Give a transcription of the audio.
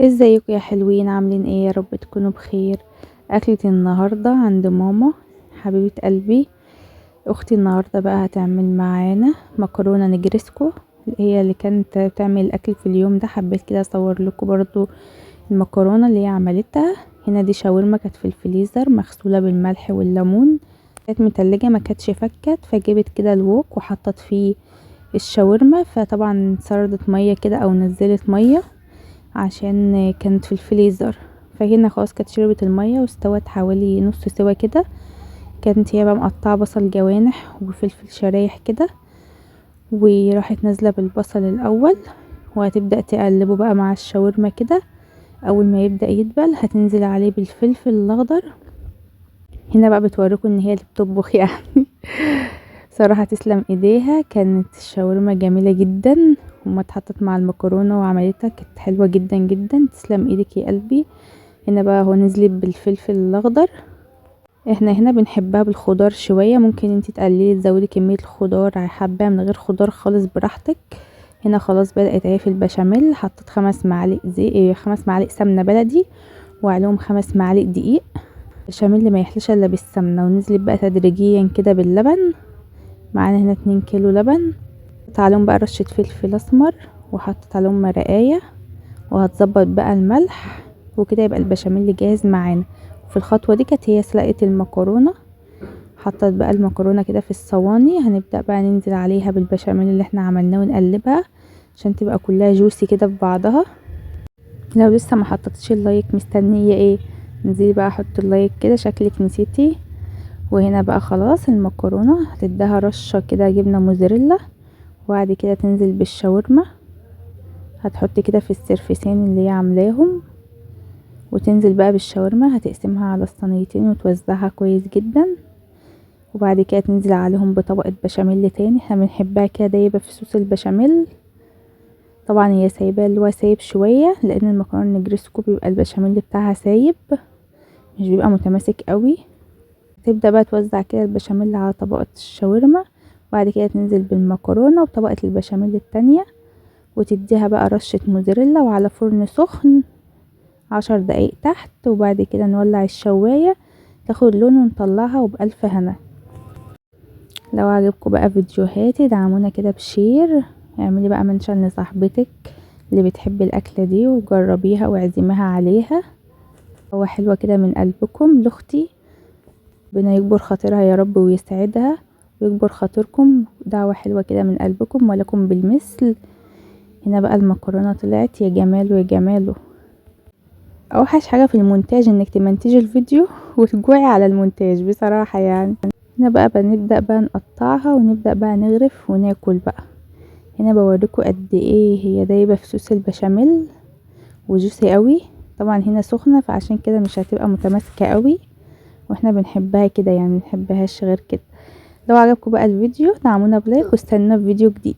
ازيكم يا حلوين؟ عاملين ايه؟ يا رب تكونوا بخير. اكلة النهاردة عند ماما حبيبة قلبي. اختي النهاردة بقى هتعمل معانا مكرونة نجرسكو، هي اللي كانت بتعمل الاكل في اليوم ده. حبيت كده اصور لكم برضو المكرونة اللي هي عملتها. هنا دي شاورما كانت في الفريزر مغسولة بالملح والليمون، كانت متلجة ما كانتش فكت، فجبت كده الوok وحطت فيه الشاورما، فطبعا سردت مية كده او نزلت مية عشان كانت في الفريزر. فهنا خلاص كانت شربت المية واستوت حوالي نص سوا كده. كانت هي بقى مقطعة بصل جوانح وفلفل شرايح كده، وراحت نازلة بالبصل الاول وهتبدأ تقلبه بقى مع الشاورما كده. اول ما يبدأ يدبل هتنزل عليه بالفلفل الاخضر. هنا بقى بتوريكم ان هي اللي بتطبخ يعني. صراحة تسلم ايديها، كانت الشاورما جميلة جدا وما اتحطت مع المكرونة وعملتها كانت حلوة جدا جدا. تسلم ايدك يا قلبي. هنا بقى هو نزلت بالفلفل الاخضر. احنا هنا بنحبها بالخضار شوية، ممكن انتي تقللي تزودي كمية الخضار، حباها من غير خضار خالص براحتك. هنا خلاص بدأت اهي في البشاميل، حطيت 5 معالق سمنة بلدي وعليهم 5 معالق دقيق. البشاميل ما يحلش الا بالسمنة، ونزلت بقى تدريجيا كده باللبن. معانا هنا 2 كيلو لبن. حطيت عليهم بقى رشة فلفل اسمر وحطيت عليهم مرقاية، وهتظبط بقى الملح وكده يبقى البشاميل جاهز معانا. في الخطوة دي كانت هي سلقت المكرونة. حطت بقى المكرونة كده في الصواني، هنبدأ بقى ننزل عليها بالبشاميل اللي احنا عملناه ونقلبها عشان تبقى كلها جوسي كده في بعضها. لو لسه ما حطيتش اللايك مستنية ايه؟ انزلي بقى حط اللايك كده، شكلك نسيتي. وهنا بقى خلاص المكرونة هتديها رشة كده جبنة موزاريلا، وبعد كده تنزل بالشاورما. هتحطي كده في السرفسين اللي هي عاملاهم، وتنزل بقى بالشاورما. هتقسمها على الصينيتين وتوزعها كويس جدا، وبعد كده تنزل عليهم بطبقة بشاميل تاني. احنا بنحبها كده دايبة في صوص البشاميل. طبعا هي سايباه اللي هو سايب شوية، لان المكرونة النجرسكو بيبقى البشاميل بتاعها سايب مش بيبقى متماسك قوي. تبدأ بقى توزع كده البشاميل على طبقة الشاورما، وبعد كده تنزل بالمكرونة وطبقة البشاميل التانية، وتديها بقى رشة موزاريلا وعلى فرن سخن 10 دقايق تحت. وبعد كده نولع الشواية تاخد لون ونطلعها وبألف هنا. لو عجبكم بقى فيديوهاتي دعمونا كده بشير، اعملي بقى منشن لصاحبتك اللي بتحب الأكلة دي وجربيها واعزميها عليها. هو حلوة كده من قلبكم لاختي، ربنا يكبر خاطرها يا رب ويسعدها ويكبر خاطركم. دعوة حلوة كده من قلبكم ولكم بالمثل. هنا بقى المكرونة طلعت يا جماله يا جماله. اوحش حاجة في المونتاج انك تمنتجي الفيديو وتجوعي على المونتاج بصراحة يعني. هنا بقى بنبدأ بقى نقطعها ونبدأ بقى نغرف وناكل بقى. هنا بوريكم قد ايه هي دايبة في صوص البشاميل وجوسي قوي. طبعا هنا سخنة فعشان كده مش هتبقى متماسكة قوي، واحنا بنحبها كده يعني، منحبهاش غير كده. لو عجبكم بقى الفيديو دعمونا بلايك واستنونا في فيديو جديد.